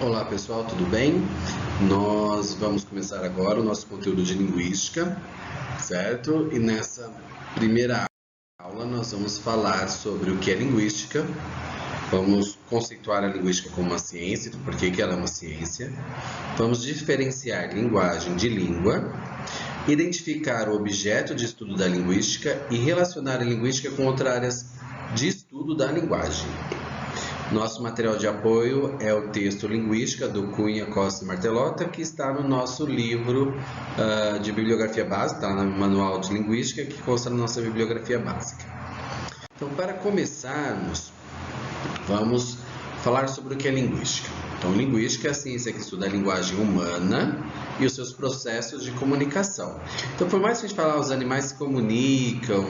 Olá pessoal, tudo bem? Nós vamos começar agora o nosso conteúdo de linguística, certo? E nessa primeira aula nós vamos falar sobre o que é linguística, vamos conceituar a linguística como uma ciência, por que ela é uma ciência, vamos diferenciar linguagem de língua, identificar o objeto de estudo da linguística e relacionar a linguística com outras áreas de estudo da linguagem. Nosso material de apoio é o texto Linguística, do Cunha, Costa e Martelota, que está no nosso livro de bibliografia básica, está no Manual de Linguística, que consta na nossa bibliografia básica. Então, para começarmos, vamos falar sobre o que é linguística. Então, linguística é a ciência que estuda a linguagem humana e os seus processos de comunicação. Então, por mais que a gente fale, os animais se comunicam,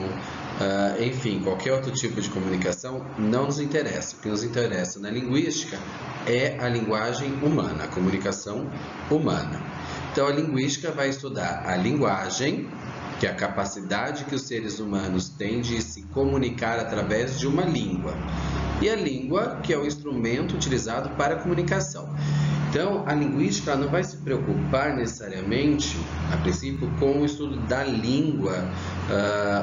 enfim, qualquer outro tipo de comunicação, não nos interessa. O que nos interessa na linguística é a linguagem humana, a comunicação humana. Então, a linguística vai estudar a linguagem, que é a capacidade que os seres humanos têm de se comunicar através de uma língua. E a língua, que é o instrumento utilizado para a comunicação. Então, a linguística não vai se preocupar necessariamente, a princípio, com o estudo da língua.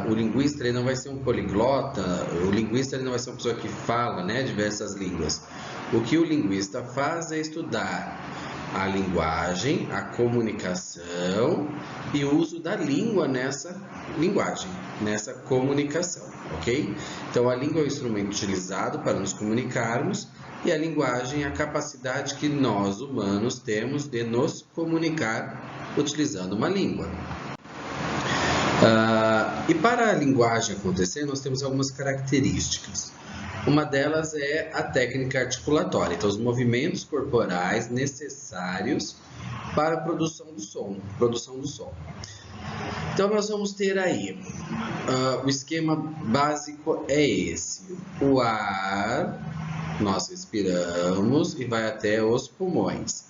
O linguista ele não vai ser um poliglota, o linguista ele não vai ser uma pessoa que fala, diversas línguas. O que o linguista faz é estudar a linguagem, a comunicação e o uso da língua nessa linguagem, nessa comunicação, ok? Então, a língua é o instrumento utilizado para nos comunicarmos e a linguagem é a capacidade que nós, humanos, temos de nos comunicar utilizando uma língua. E para a linguagem acontecer, nós temos algumas características. Uma delas é a técnica articulatória, então os movimentos corporais necessários para a produção do som. Então nós vamos ter aí, o esquema básico é esse: o ar, nós respiramos e vai até os pulmões.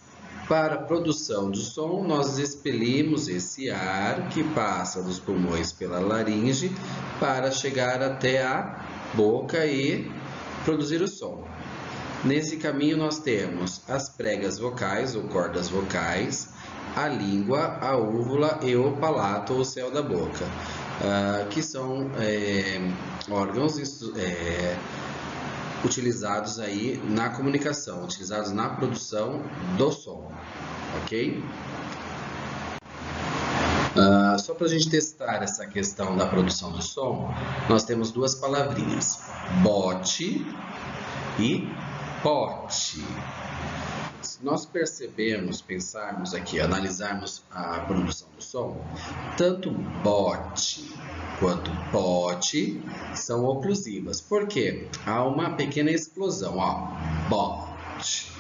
Para a produção do som, nós expelimos esse ar que passa dos pulmões pela laringe para chegar até a boca e produzir o som. Nesse caminho nós temos as pregas vocais ou cordas vocais, a língua, a úvula e o palato ou céu da boca, que são órgãos utilizados aí na comunicação, utilizados na produção do som, ok? Só para a gente testar essa questão da produção do som, nós temos duas palavrinhas, bote e pote. Se nós pensarmos aqui, analisarmos a produção do som, tanto bote quanto pote são oclusivas. Por quê? Há uma pequena explosão, bote,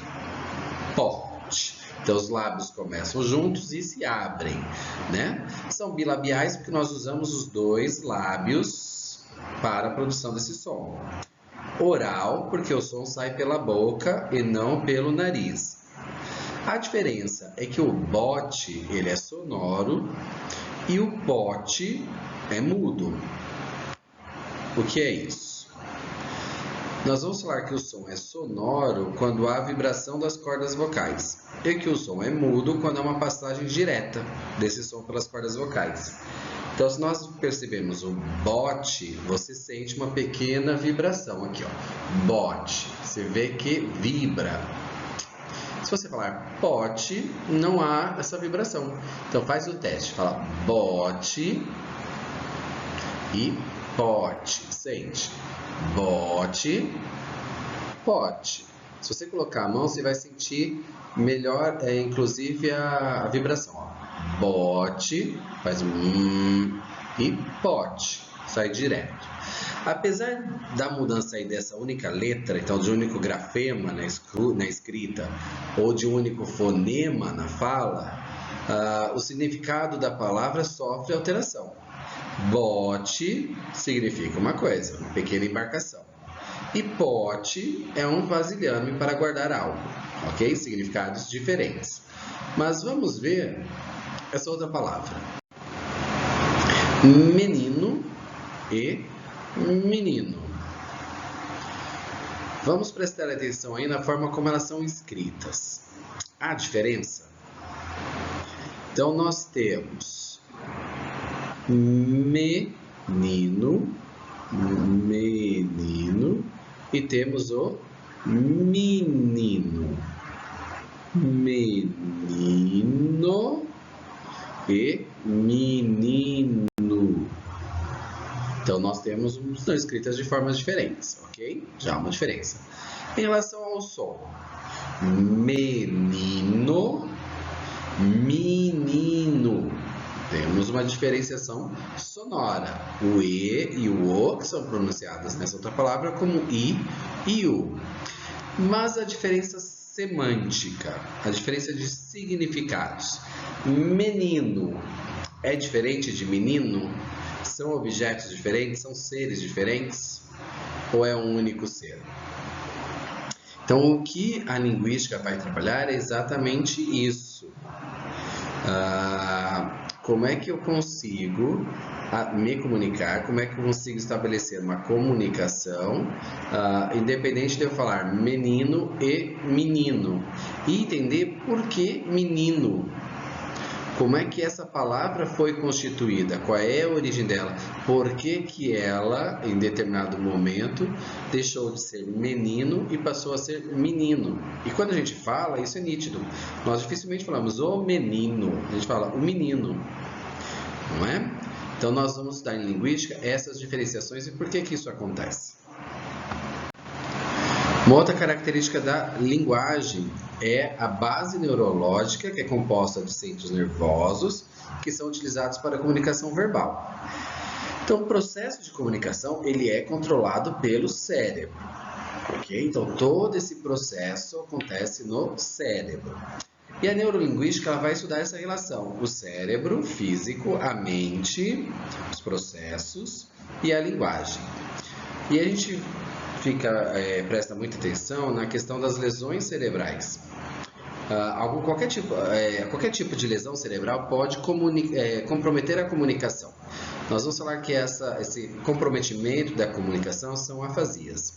pote. Então, os lábios começam juntos e se abrem, São bilabiais porque nós usamos os dois lábios para a produção desse som. Oral, porque o som sai pela boca e não pelo nariz. A diferença é que o bote, ele é sonoro e o pote é mudo. O que é isso? Nós vamos falar que o som é sonoro quando há vibração das cordas vocais e que o som é mudo quando há uma passagem direta desse som pelas cordas vocais. Então, se nós percebemos o bote, você sente uma pequena vibração aqui, bote, você vê que vibra. Se você falar pote, não há essa vibração. Então, faz o teste, fala bote e pote, sente. Bote, pote. Se você colocar a mão, você vai sentir melhor, inclusive a vibração. Bote, faz e pote, sai direto. Apesar da mudança aí dessa única letra, então de um único grafema na escrita, ou de um único fonema na fala, o significado da palavra sofre alteração. Bote significa uma coisa, uma pequena embarcação. E pote é um vasilhame para guardar algo, ok? Significados diferentes. Mas vamos ver essa outra palavra. Menino e menino. Vamos prestar atenção aí na forma como elas são escritas. Há diferença? Então, nós temos menino, menino, e temos o menino, menino e menino. Então, nós temos estão escritas de formas diferentes, ok? Já há uma diferença. Em relação ao som, menino, menino. Temos uma diferenciação sonora. O E e o O, que são pronunciadas nessa outra palavra como I e U. Mas a diferença semântica, a diferença de significados. Menino é diferente de menino? São objetos diferentes? São seres diferentes? Ou é um único ser? Então, o que a linguística vai trabalhar é exatamente isso. Como é que eu consigo me comunicar, como é que eu consigo estabelecer uma comunicação, independente de eu falar menino e menino, e entender por que menino. Como é que essa palavra foi constituída? Qual é a origem dela? Por que que ela, em determinado momento, deixou de ser menino e passou a ser menino? E quando a gente fala, isso é nítido. Nós dificilmente falamos o menino, a gente fala o menino, não é? Então, nós vamos estudar em linguística essas diferenciações e por que que isso acontece. Uma outra característica da linguagem é a base neurológica, que é composta de centros nervosos, que são utilizados para a comunicação verbal. Então, o processo de comunicação ele é controlado pelo cérebro, ok? Então, todo esse processo acontece no cérebro. E a neurolinguística ela vai estudar essa relação, o cérebro físico, a mente, os processos e a linguagem. E a gente presta muita atenção na questão das lesões cerebrais. Qualquer tipo de lesão cerebral pode comprometer a comunicação. Nós vamos falar que esse comprometimento da comunicação são afasias.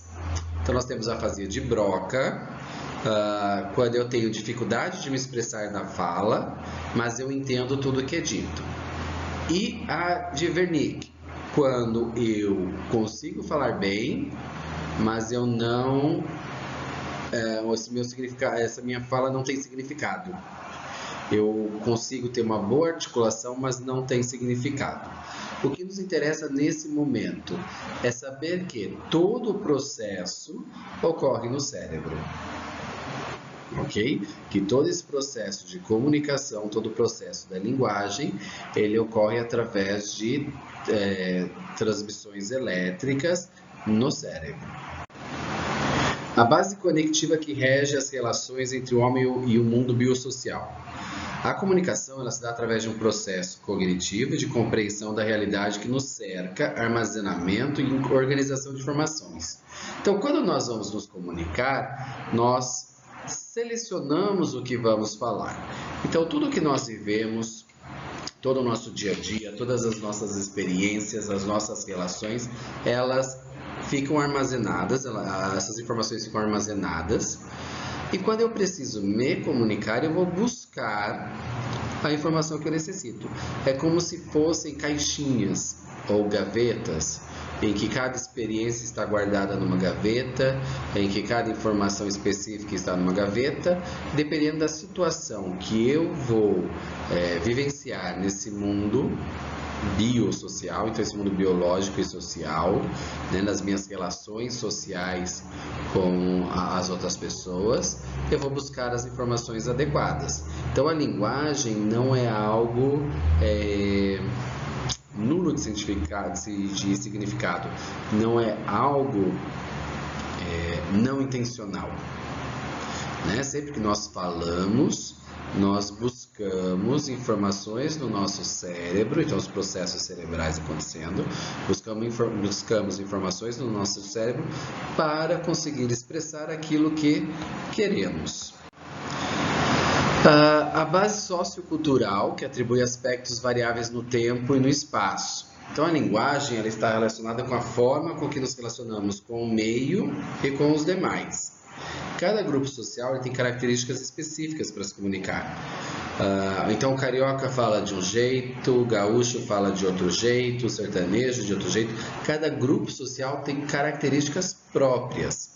Então, nós temos a afasia de Broca, quando eu tenho dificuldade de me expressar na fala, mas eu entendo tudo que é dito. E a de Wernicke, quando eu consigo falar bem, mas eu não, essa minha fala não tem significado. Eu consigo ter uma boa articulação, mas não tem significado. O que nos interessa nesse momento é saber que todo o processo ocorre no cérebro. Ok? Que todo esse processo de comunicação, todo o processo da linguagem, ele ocorre através de transmissões elétricas no cérebro. A base conectiva que rege as relações entre o homem e o mundo biosocial. A comunicação ela se dá através de um processo cognitivo de compreensão da realidade que nos cerca, armazenamento e organização de informações. Então, quando nós vamos nos comunicar, nós selecionamos o que vamos falar. Então, tudo que nós vivemos, todo o nosso dia a dia, todas as nossas experiências, as nossas relações, elas ficam armazenadas, essas informações ficam armazenadas. E quando eu preciso me comunicar, eu vou buscar a informação que eu necessito. É como se fossem caixinhas ou gavetas, em que cada experiência está guardada numa gaveta, em que cada informação específica está numa gaveta, dependendo da situação que eu vou vivenciar nesse mundo biosocial, então esse mundo biológico e social, né, nas minhas relações sociais com as outras pessoas, eu vou buscar as informações adequadas. Então a linguagem não é algo nulo de significado, não é algo não intencional, né? Sempre que nós falamos, nós buscamos informações no nosso cérebro, então os processos cerebrais acontecendo, buscamos informações no nosso cérebro para conseguir expressar aquilo que queremos. A base sociocultural, que atribui aspectos variáveis no tempo e no espaço. Então, a linguagem ela está relacionada com a forma com que nos relacionamos com o meio e com os demais. Cada grupo social tem características específicas para se comunicar. Então, o carioca fala de um jeito, o gaúcho fala de outro jeito, o sertanejo de outro jeito. Cada grupo social tem características próprias.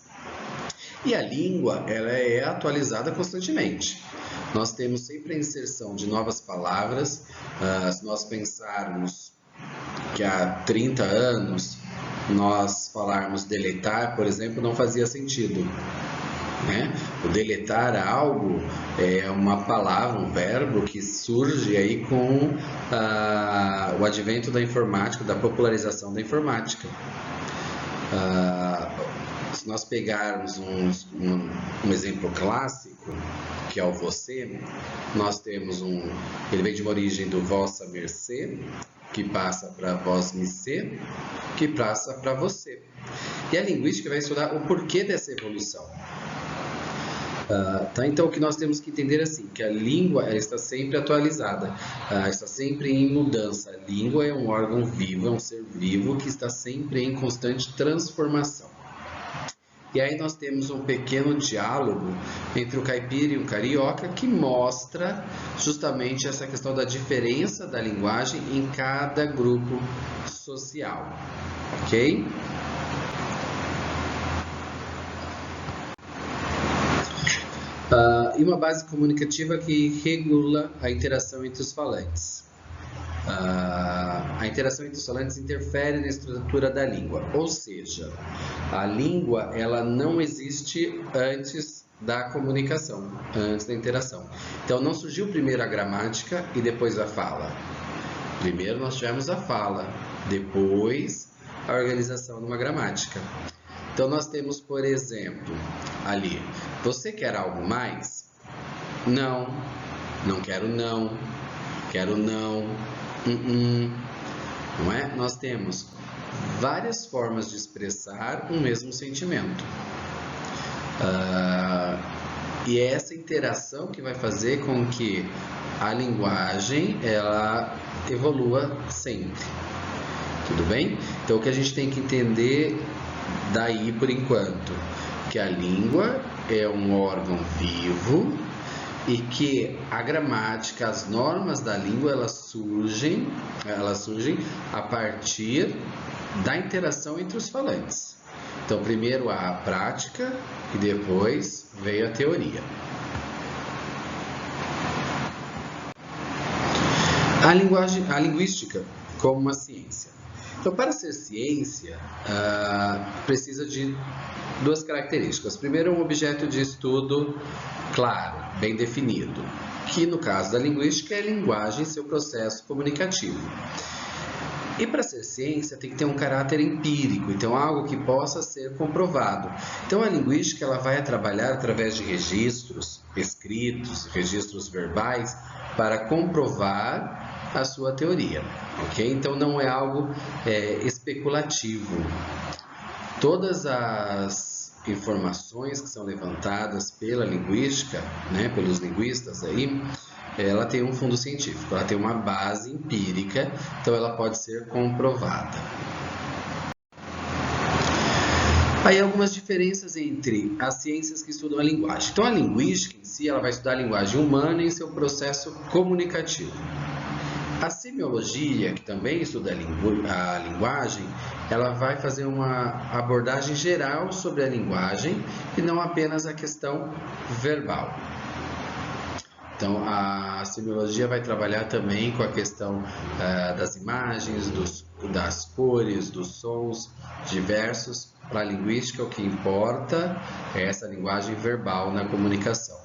E a língua ela é atualizada constantemente. Nós temos sempre a inserção de novas palavras. Se nós pensarmos que há 30 anos nós falarmos deletar, por exemplo, não fazia sentido. Né? O deletar algo é uma palavra, um verbo que surge aí com o advento da informática, da popularização da informática. Se nós pegarmos um exemplo clássico, que é o você, nós temos ele vem de uma origem do vossa mercê, que passa para vós me ser, que passa para você. E a linguística vai estudar o porquê dessa evolução. Então, o que nós temos que entender é assim, que a língua ela está sempre atualizada, está sempre em mudança. A língua é um órgão vivo, é um ser vivo que está sempre em constante transformação. E aí nós temos um pequeno diálogo entre o caipira e o carioca que mostra justamente essa questão da diferença da linguagem em cada grupo social, ok? E uma base comunicativa que regula a interação entre os falantes. A interação entre os falantes interfere na estrutura da língua, ou seja, a língua ela não existe antes da comunicação, antes da interação. Então não surgiu primeiro a gramática e depois a fala. Primeiro nós tivemos a fala, depois a organização de uma gramática. Então nós temos, por exemplo, ali, você quer algo mais? Não, não quero não, quero não. Não é? Nós temos várias formas de expressar um mesmo sentimento. E é essa interação que vai fazer com que a linguagem ela evolua sempre. Tudo bem? Então, o que a gente tem que entender daí, por enquanto, que a língua é um órgão vivo e que a gramática, as normas da língua, elas surgem a partir da interação entre os falantes. Então, primeiro há a prática e depois veio a teoria. A linguística como uma ciência. Então, para ser ciência, precisa de duas características. Primeiro, um objeto de estudo claro, bem definido, que no caso da linguística é a linguagem e seu processo comunicativo. E para ser ciência tem que ter um caráter empírico, então algo que possa ser comprovado. Então a linguística ela vai trabalhar através de registros escritos, registros verbais, para comprovar a sua teoria, ok? Então não é algo especulativo. Todas as informações que são levantadas pela linguística, né, pelos linguistas aí, ela tem um fundo científico, ela tem uma base empírica, então ela pode ser comprovada. Aí algumas diferenças entre as ciências que estudam a linguagem. Então a linguística em si, ela vai estudar a linguagem humana e seu processo comunicativo. A semiologia, que também estuda a linguagem, ela vai fazer uma abordagem geral sobre a linguagem e não apenas a questão verbal. Então, a semiologia vai trabalhar também com a questão das imagens, das cores, dos sons diversos. Para a linguística, o que importa é essa linguagem verbal na comunicação.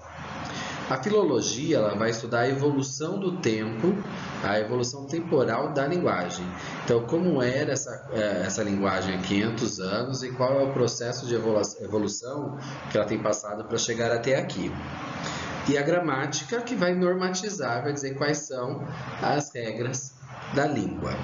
A filologia ela vai estudar a evolução do tempo, a evolução temporal da linguagem. Então, como era essa linguagem há 500 anos e qual é o processo de evolução que ela tem passado para chegar até aqui. E a gramática que vai normatizar, vai dizer quais são as regras da língua.